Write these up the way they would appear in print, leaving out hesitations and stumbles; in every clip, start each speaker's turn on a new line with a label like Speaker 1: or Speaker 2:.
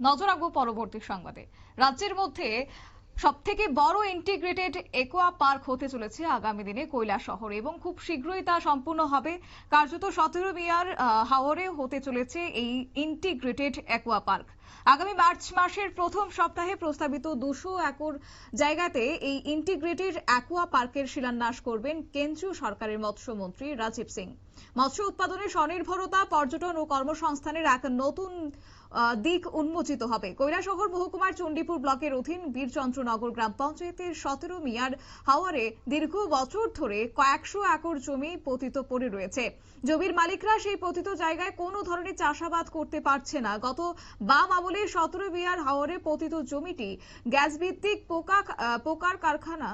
Speaker 1: নজর রাখবো পরবর্তী সংবাদে। রাজ্যের মধ্যে সবথেকে বড় ইন্টিগ্রেটেড একোয়া পার্ক হতে চলেছে আগামী দিনে কৈলাসহরে এবং খুব শীঘ্রই তা সম্পূর্ণ হবে। কার্যত 17 মিয়ার হাওরে হতে চলেছে এই ইন্টিগ্রেটেড একোয়া পার্ক। আগামী মার্চ মাসের প্রথম সপ্তাহে প্রস্তাবিত 200 একর জায়গাতে এই ইন্টিগ্রেটেড একোয়া পার্কের শিলান্যাস করবেন কেন্দ্রীয় সরকারের মৎস্যমন্ত্রী রাজীব সিং। মৎস্য উৎপাদনে স্বনির্ভরতা, পর্যটন ও কর্মসংস্থানের এক নতুন দিক উন্মোচিত হবে। কৈলাসহর মহকুমার চণ্ডীপুর ব্লকের অধীন বীরচন্দ্রনগর গ্রাম পঞ্চায়েতের 17 মিয়ার হাওয়ারে দীর্ঘ বছর ধরে কয়েকশো একর জমি পতিত পড়ে রয়েছে। জমির মালিকরা সেই পতিত জায়গায় কোনো ধরনের চাষাবাদ করতে পারছে না। গত বাম আমলে 17 মিয়ার হাওয়ারে পতিত জমিটি গ্যাস ভিত্তিক পোকার কারখানা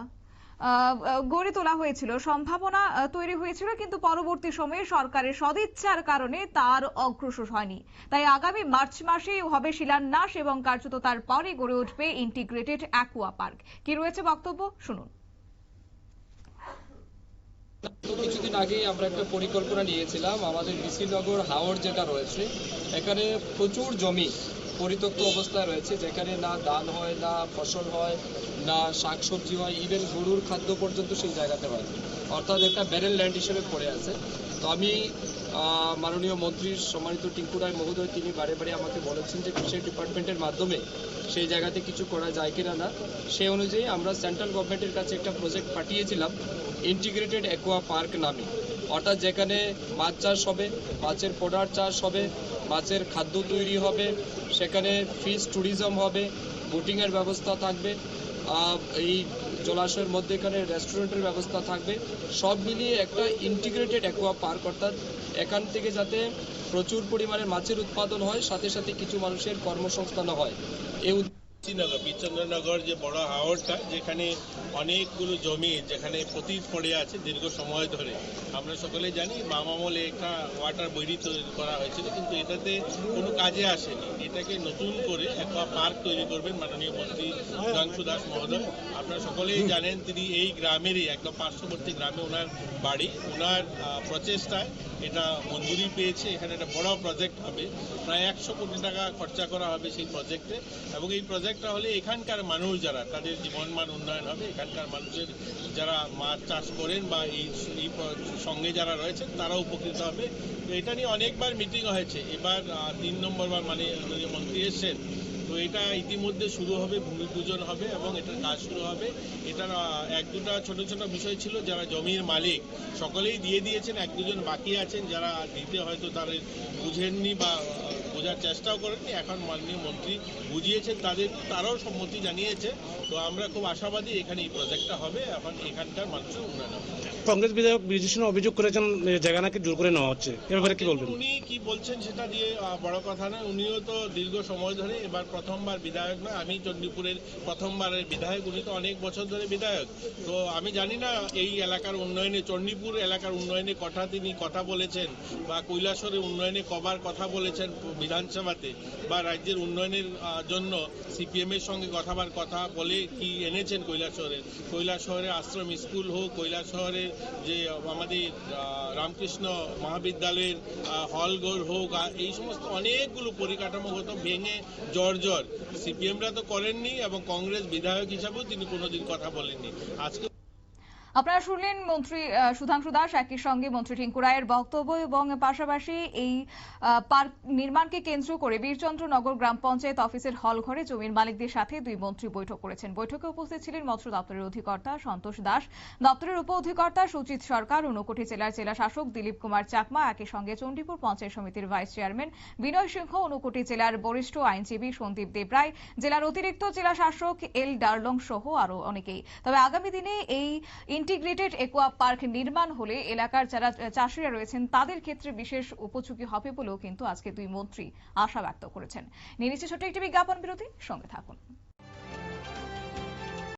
Speaker 1: গড়ে তোলা হয়েছিল, সম্ভাবনা তৈরি হয়েছিল, কিন্তু পরবর্তী সময়ে সরকারের সদিচ্ছার কারণে তার অগ্রসর হয়নি। তাই আগামী মার্চ মাসে হবে শিলান্যাস এবং কার্যত তারপরে গড়ে উঠবে ইন্টিগ্রেটেড অ্যাকুয়া পার্ক। কি রয়েছে বক্তব্য শুনুন।
Speaker 2: কিছুদিন আগেই আমরা একটা পরিকল্পনা নিয়েছিলাম। আমাদের বিসিনগর হাওর যেটা রয়েছে, এখানে প্রচুর জমি পরিত্যক্ত অবস্থায় রয়েছে, যেখানে না ধান হয়, না ফসল হয়, না শাকসবজি হয়, ইভেন গরুর খাদ্য পর্যন্ত সেই জায়গাতে হয়, অর্থাৎ একটা ব্যারেল ল্যান্ড হিসেবে পড়ে আছে। তো আমি মাননীয় মন্ত্রীর সম্মানিত টিঙ্কু রায় মহোদয়, তিনি বারে বারে আমাকে বলেছেন যে ফিশারি ডিপার্টমেন্টের মাধ্যমে সেই জায়গাতে কিছু করা যায় কিনা না। সেই অনুযায়ী আমরা সেন্ট্রাল গভর্নমেন্টের কাছে একটা প্রজেক্ট পাঠিয়েছিলাম ইন্টিগ্রেটেড অ্যাকোয়া পার্ক নামে, অর্থাৎ যেখানে মাছ চাষ হবে, মাছের প্রোডাক্ট চাষ হবে, মাছের খাদ্য তৈরি হবে, সেখানে ফিশ ট্যুরিজম হবে, বোটিংয়ের ব্যবস্থা থাকবে, এই জলাশয়ের মধ্যে এখানে রেস্টুরেন্টের ব্যবস্থা থাকবে, সব মিলিয়ে একটা ইন্টিগ্রেটেড অ্যাকোয়া পার্ক, অর্থাৎ এখান থেকে যাতে প্রচুর পরিমাণে মাছের উৎপাদন হয়, সাথে সাথে কিছু মানুষের কর্মসংস্থান হয়। এই
Speaker 3: বীরচন্দ্রনগর যে বড় হাওরটা, যেখানে অনেকগুলো জমি যেখানে পতিত পড়ে আছে দীর্ঘ সময় ধরে, আমরা সকলে জানি বাম আমলে একটা ওয়াটার বডি তৈরি করা হয়েছিল, কিন্তু এটাতে কোনো কাজে আসেনি। এটাকে নতুন করে একটা পার্ক তৈরি করবেন মাননীয় মন্ত্রী সুধাংশু দাস মহোদয়। আপনারা সকলেই জানেন তিনি এই গ্রামেরই একদম পার্শ্ববর্তী গ্রামে ওনার বাড়ি। ওনার প্রচেষ্টায় এটা মঞ্জুরি পেয়েছে। এখানে একটা বড় প্রজেক্ট হবে, প্রায় 100 কোটি টাকা খরচা করা হবে সেই প্রজেক্টে, এবং এই প্রজেক্টটা হলে এখানকার মানুষ যারা, তাদের জীবনমান উন্নয়ন হবে। এখানকার মানুষের যারা মাছ চাষ করেন বা এই সঙ্গে যারা রয়েছেন তারা উপকৃত হবে। এটা নিয়ে অনেকবার মিটিং হয়েছে, এবার 3 নম্বরবার মাননীয় মন্ত্রী এসেছেন। তো এটা ইতিমধ্যে শুরু হবে, ভূমি পূজন হবে এবং এটার কাজ শুরু হবে। এটার 1-2টা ছোট ছোট বিষয় ছিল, যারা জমির মালিক সকলেই দিয়ে দিয়েছেন, 1-2জন বাকি আছেন যারা দিতে হয়তো তারা বুঝেননি বা বোঝার চেষ্টাও করেননি। এখন মাননীয় মন্ত্রী বুঝিয়েছেন তাদের, তারাও সম্মতি জানিয়েছে। তো আমরা খুব আশাবাদী এখানে এই প্রজেক্টটা হবে, এখন এখানকার মানুষের উন্নয়ন হবে।
Speaker 4: কংগ্রেস বিধায়ক বিজেপি অভিযোগ করেছেন জায়গা নাকি জোর করে নেওয়া হচ্ছে, এ ব্যাপারে কি বলবেন?
Speaker 3: উনি কি বলছেন সেটা দিয়ে বড় কথা নয়। উনিও তো দীর্ঘ সময় ধরে, এবার প্রথমবার বিধায়ক নয়, আমি চণ্ডীপুরের প্রথমবারের বিধায়ক, উনি তো অনেক বছর ধরে বিধায়ক। তো আমি জানি না এই এলাকার উন্নয়নে, চণ্ডীপুর এলাকার উন্নয়নে তিনি কথা বলেছেন, বা কৈলাসহরের উন্নয়নে কবার কথা বলেছেন বিধানসভাতে, বা রাজ্যের উন্নয়নের জন্য সিপিএম এর সঙ্গে কথা বলে কি এনেছেন কৈলাসহরে আশ্রম স্কুল হোক, কৈলাসহরের যে আমাদের রামকৃষ্ণ মহাবিদ্যালয়ের হলঘর হোক, এই সমস্ত অনেকগুলো পরিকাঠামোগত ভেঙে জর্জর, সিপিএমরা তো করেননি এবং কংগ্রেস বিধায়ক হিসাবেও তিনি কোনোদিন কথা বলেননি। আজকে
Speaker 1: আপনারা শুনলেন মন্ত্রী সুধাংশু দাস, একই সঙ্গে মন্ত্রী টিঙ্কু রায়ের বক্তব্য, এবং পাশাপাশি এই পার্ক নির্মাণকে কেন্দ্র করে বীরচন্দ্রনগর গ্রাম পঞ্চায়েত অফিসের হল ঘরে জমির মালিকদের সাথে দুই মন্ত্রী বৈঠক করেছেন। বৈঠকে উপস্থিত ছিলেন মৎস্য দপ্তরের অধিকর্তা সন্তোষ দাস, দপ্তরের উপ অধিকর্তা সুচিত সরকার, ঊনকোটি জেলার জেলা শাসক দিলীপ কুমার চাকমা, একই সঙ্গে চণ্ডীপুর পঞ্চায়েত সমিতির ভাইস চেয়ারম্যান বিনয় সিংহ, ঊনকোটি জেলার বরিষ্ঠ আইনজীবী সন্দীপ দেবরায়, জেলার অতিরিক্ত জেলা শাসক এল ডার্লং সহ আরো অনেকেই। তবে আগামী দিনে এই ইন্টিগ্রেটেড একোয়া পার্ক নির্মাণ হলে এলাকার যারা চাষিরা রয়েছেন তাদের ক্ষেত্রে বিশেষ উপযোগী হবে বলেও কিন্তু আজকে দুই মন্ত্রী আশা ব্যক্ত করেছেন। নিয়ে নিচ্ছে ছোট্ট একটি বিজ্ঞাপন বিরতি, সঙ্গে থাকুন।